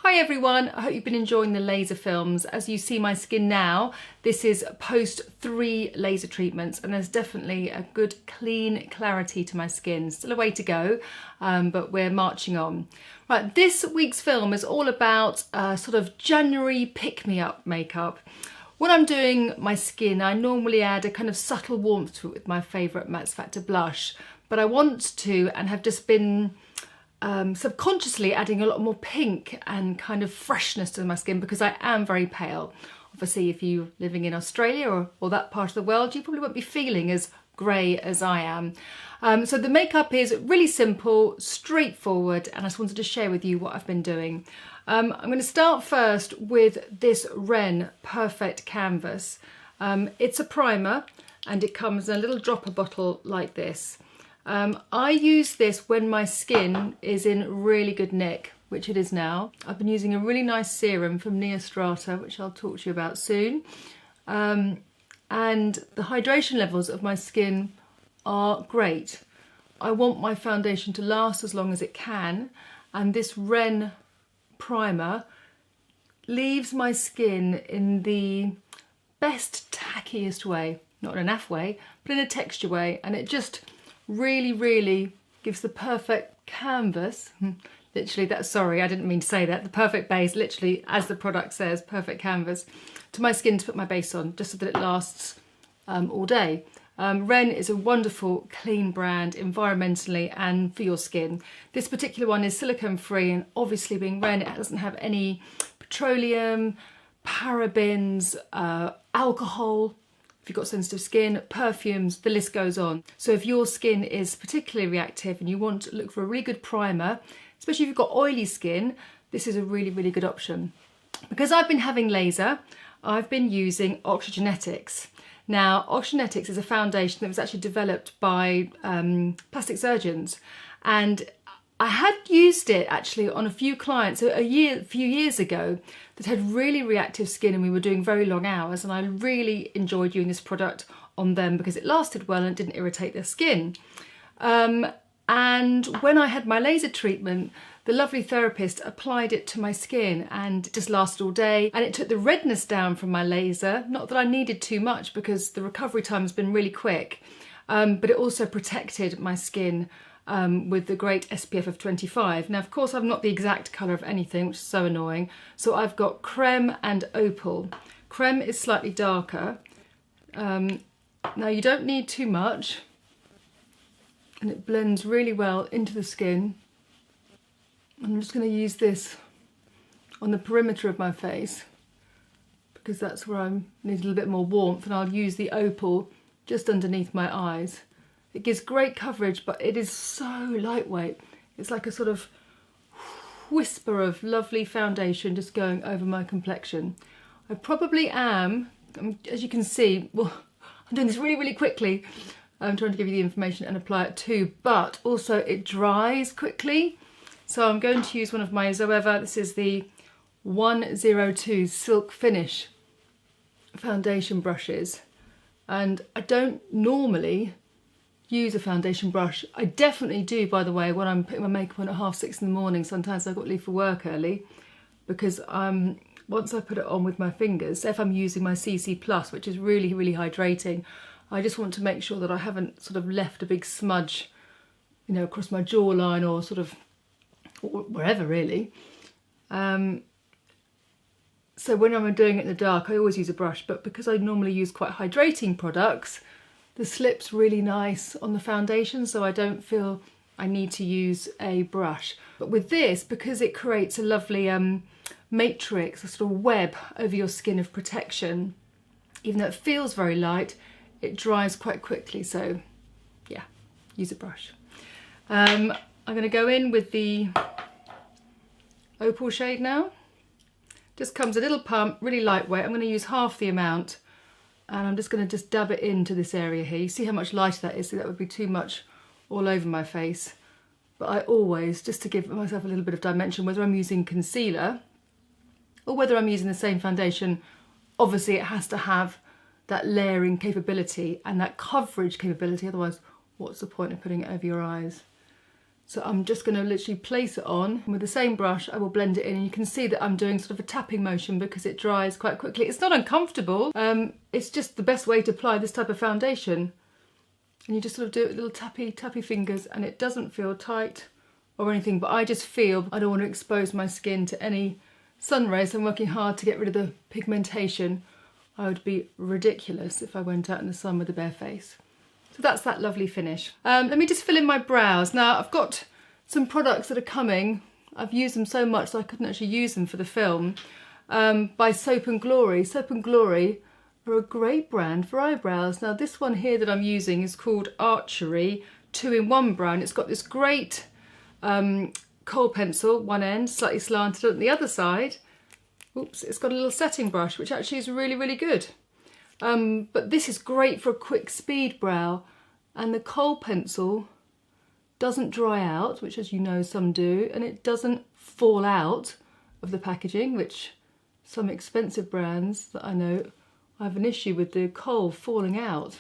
Hi everyone, I hope you've been enjoying the laser films. As you see my skin now, this is post 3 laser treatments and there's definitely a good clean clarity to my skin. Still a way to go, but we're marching on. Right, this week's film is all about sort of January pick-me-up makeup. When I'm doing my skin, I normally add a kind of subtle warmth to it with my favourite Max Factor blush, but I want to and have just been subconsciously adding a lot more pink and kind of freshness to my skin because I am very pale. Obviously, if you're living in Australia or that part of the world, you probably won't be feeling as grey as I am. So the makeup is really simple, straightforward, and I just wanted to share with you what I've been doing. I'm going to start first with this Ren Perfect Canvas. It's a primer and it comes in a little dropper bottle like this. I use this when my skin is in really good nick, which it is now. I've been using a really nice serum from Neostrata, which I'll talk to you about soon. And the hydration levels of my skin are great. I want my foundation to last as long as it can, and this Ren primer leaves my skin in the best, tackiest way. Not in a naff way, but in a texture way, and it just really gives the perfect canvas, literally that's, sorry I didn't mean to say that, the perfect base, literally as the product says, perfect canvas, to my skin to put my base on, just so that it lasts all day. Ren is a wonderful clean brand environmentally and for your skin. This particular one is silicone free, and obviously being Ren, it doesn't have any petroleum, parabens, alcohol. If you've got sensitive skin, perfumes, the list goes on. So if your skin is particularly reactive and you want to look for a really good primer, especially if you've got oily skin, this is a really good option. Because I've been having laser, I've been using Oxygenetics. Now, Oxygenetics is a foundation that was actually developed by plastic surgeons, and I had used it actually on a few clients a few years ago that had really reactive skin, and we were doing very long hours, and I really enjoyed using this product on them because it lasted well and it didn't irritate their skin. And when I had my laser treatment, the lovely therapist applied it to my skin and it just lasted all day, and it took the redness down from my laser. Not that I needed too much because the recovery time has been really quick, but it also protected my skin with the great SPF of 25. Now, of course, I'm not the exact colour of anything, which is so annoying. So I've got creme and opal. Creme is slightly darker. Now, you don't need too much, and it blends really well into the skin. I'm just going to use this on the perimeter of my face because that's where I need a little bit more warmth, and I'll use the opal just underneath my eyes. It gives great coverage, but it is so lightweight. It's like a sort of whisper of lovely foundation just going over my complexion. I probably am, as you can see, well, I'm doing this really quickly. I'm trying to give you the information and apply it too, but also it dries quickly. So I'm going to use one of my Zoeva, this is the 102 Silk Finish foundation brushes. And I don't normally use a foundation brush. I definitely do, by the way, when I'm putting my makeup on at 6:30 in the morning. Sometimes I've got to leave for work early because once I put it on with my fingers, say if I'm using my CC Plus, which is really hydrating, I just want to make sure that I haven't sort of left a big smudge, you know, across my jawline or sort of wherever really. So when I'm doing it in the dark, I always use a brush, but because I normally use quite hydrating products, the slip's really nice on the foundation, so I don't feel I need to use a brush. But with this, because it creates a lovely matrix, a sort of web over your skin of protection, even though it feels very light, it dries quite quickly, so yeah, use a brush. I'm going to go in with the opal shade now. Just comes a little pump, really lightweight. I'm going to use half the amount, and I'm just going to just dab it into this area here. You see how much lighter that is, so that would be too much all over my face. But I always, just to give myself a little bit of dimension, whether I'm using concealer or whether I'm using the same foundation, obviously it has to have that layering capability and that coverage capability, otherwise what's the point of putting it over your eyes? So I'm just going to literally place it on, and with the same brush I will blend it in, and you can see that I'm doing sort of a tapping motion because it dries quite quickly. It's not uncomfortable, it's just the best way to apply this type of foundation. And you just sort of do it with little tappy fingers, and it doesn't feel tight or anything, but I just feel I don't want to expose my skin to any sun rays. I'm working hard to get rid of the pigmentation. I would be ridiculous if I went out in the sun with a bare face. So that's that lovely finish. Let me just fill in my brows. Now I've got some products that are coming. I've used them so much so I couldn't actually use them for the film, by Soap and Glory. Soap and Glory are a great brand for eyebrows. Now this one here that I'm using is called Archery 2-in-1 brown. It's got this great kohl pencil, one end slightly slanted, on the other side, oops, it's got a little setting brush, which actually is really, really good. But this is great for a quick speed brow, and the kohl pencil doesn't dry out, which as you know some do, and it doesn't fall out of the packaging, which some expensive brands that I know I have an issue with the kohl falling out,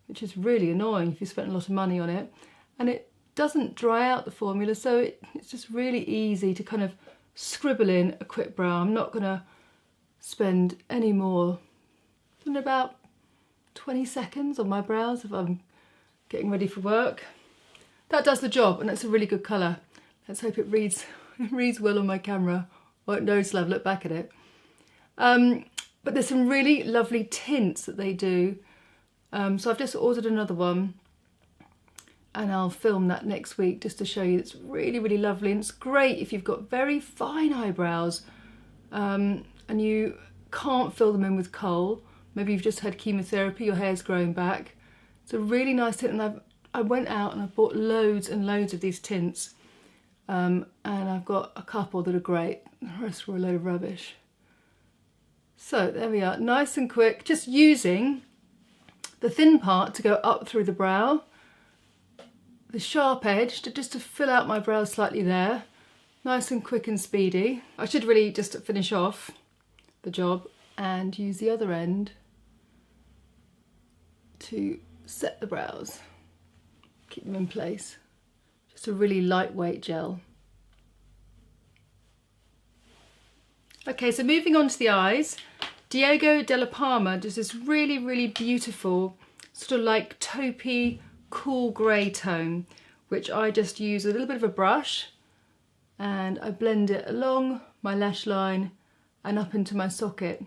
which is really annoying if you spent a lot of money on it. And it doesn't dry out the formula, so it's just really easy to kind of scribble in a quick brow. I'm not going to spend any more than about 20 seconds on my brows if I'm getting ready for work. That does the job, and it's a really good colour. Let's hope it reads well on my camera. Won't notice till I've looked back at it. But there's some really lovely tints that they do. So I've just ordered another one, and I'll film that next week just to show you. It's really, really lovely, and it's great if you've got very fine eyebrows and you can't fill them in with kohl. Maybe you've just had chemotherapy, your hair's growing back. It's a really nice tint, and I went out and I bought loads and loads of these tints, and I've got a couple that are great. The rest were a load of rubbish. So there we are, nice and quick, just using the thin part to go up through the brow, the sharp edge just to fill out my brows slightly there. Nice and quick and speedy. I should really just finish off the job and use the other end to set the brows, keep them in place. Just a really lightweight gel. Okay, so moving on to the eyes, Diego de la Palma does this really, really beautiful sort of like taupey, cool grey tone, which I just use a little bit of a brush and I blend it along my lash line and up into my socket.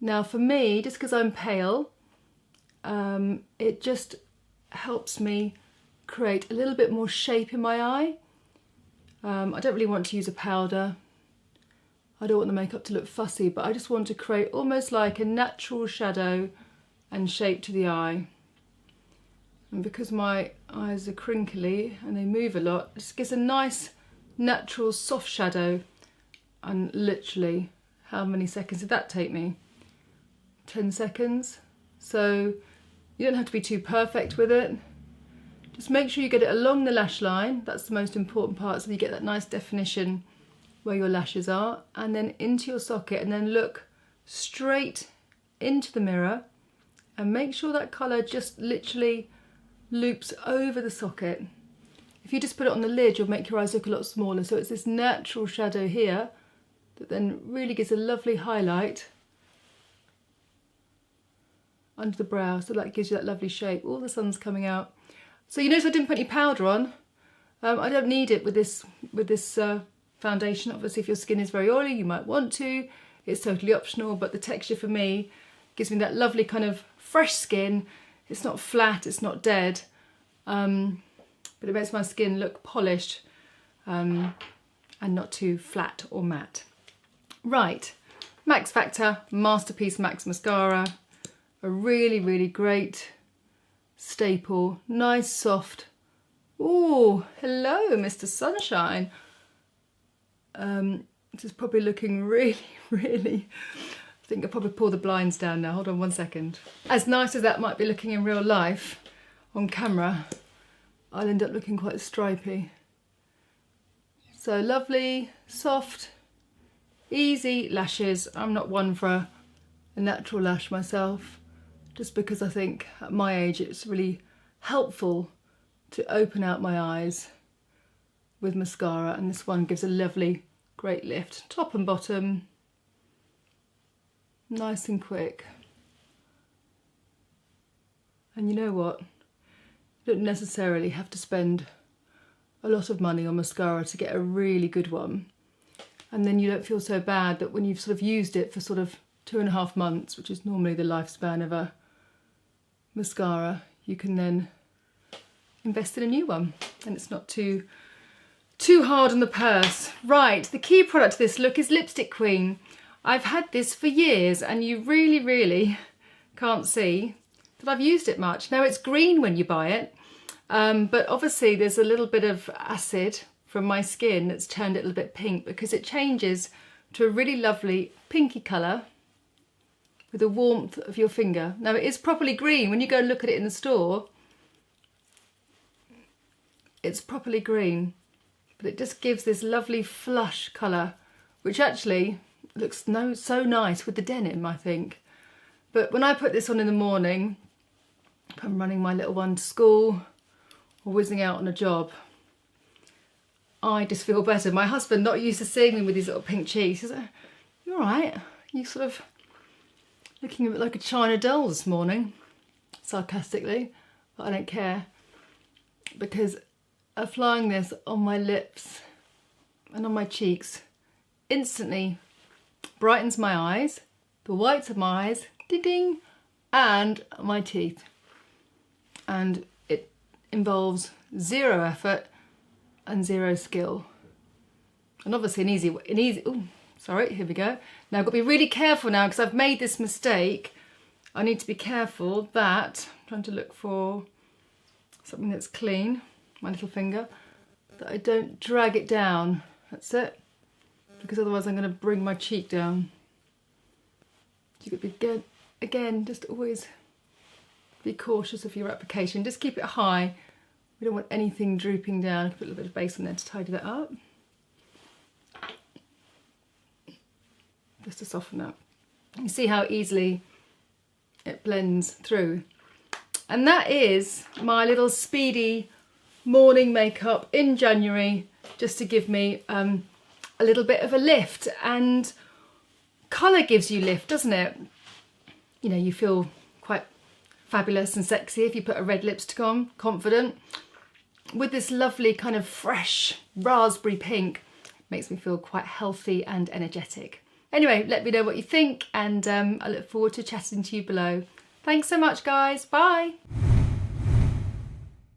Now for me, just because I'm pale, it just helps me create a little bit more shape in my eye. I don't really want to use a powder. I don't want the makeup to look fussy, but I just want to create almost like a natural shadow and shape to the eye. And because my eyes are crinkly and they move a lot, it just gives a nice natural soft shadow. And literally, how many seconds did that take me? 10 seconds. So you don't have to be too perfect with it. Just make sure you get it along the lash line. That's the most important part, so you get that nice definition where your lashes are, and then into your socket, and then look straight into the mirror and make sure that colour just literally loops over the socket. If you just put it on the lid, you'll make your eyes look a lot smaller. So it's this natural shadow here that then really gives a lovely highlight under the brow, so that gives you that lovely shape. All the sun's coming out. So you notice I didn't put any powder on. I don't need it with this foundation. Obviously if your skin is very oily you might want to, it's totally optional, but the texture for me gives me that lovely kind of fresh skin. It's not flat, it's not dead, but it makes my skin look polished and not too flat or matte. Right, Max Factor Masterpiece Max Mascara, a really, really great staple, nice soft. Oh, hello Mr. Sunshine. This is probably looking really, really, I think I'll probably pull the blinds down now. Hold on one second. As nice as that might be looking in real life, on camera, I'll end up looking quite stripy. So lovely, soft, easy lashes. I'm not one for a natural lash myself, just because I think at my age it's really helpful to open out my eyes with mascara, and this one gives a lovely, great lift. Top and bottom, nice and quick. And you know what? You don't necessarily have to spend a lot of money on mascara to get a really good one. And then you don't feel so bad that when you've sort of used it for sort of 2.5 months, which is normally the lifespan of a mascara, you can then invest in a new one and it's not too hard on the purse. Right, the key product to this look is Lipstick Queen. I've had this for years and you really can't see that I've used it much. Now it's green when you buy it, but obviously there's a little bit of acid from my skin that's turned it a little bit pink, because it changes to a really lovely pinky colour with the warmth of your finger. Now it is properly green. When you go and look at it in the store, it's properly green, but it just gives this lovely flush colour, which actually looks so nice with the denim, I think. But when I put this on in the morning, if I'm running my little one to school or whizzing out on a job, I just feel better. My husband, not used to seeing me with these little pink cheeks, he says, "You all right? You sort of looking a bit like a China doll this morning," sarcastically, but I don't care, because applying this on my lips and on my cheeks instantly brightens my eyes, the whites of my eyes, ding ding, and my teeth. And it involves zero effort and zero skill. And obviously here we go. Now I've got to be really careful now, because I've made this mistake. I need to be careful that, I'm trying to look for something that's clean, my little finger, that I don't drag it down. That's it. Because otherwise I'm going to bring my cheek down. So you've got to be, again, just always be cautious of your application. Just keep it high. We don't want anything drooping down. Put a little bit of base on there to tidy that up. Just to soften up. You see how easily it blends through. And that is my little Speedy morning makeup in January, just to give me a little bit of a lift. And colour gives you lift, doesn't it? You know, you feel quite fabulous and sexy if you put a red lipstick on, confident. With this lovely kind of fresh raspberry pink, makes me feel quite healthy and energetic. Anyway, let me know what you think, and I look forward to chatting to you below. Thanks so much, guys. Bye.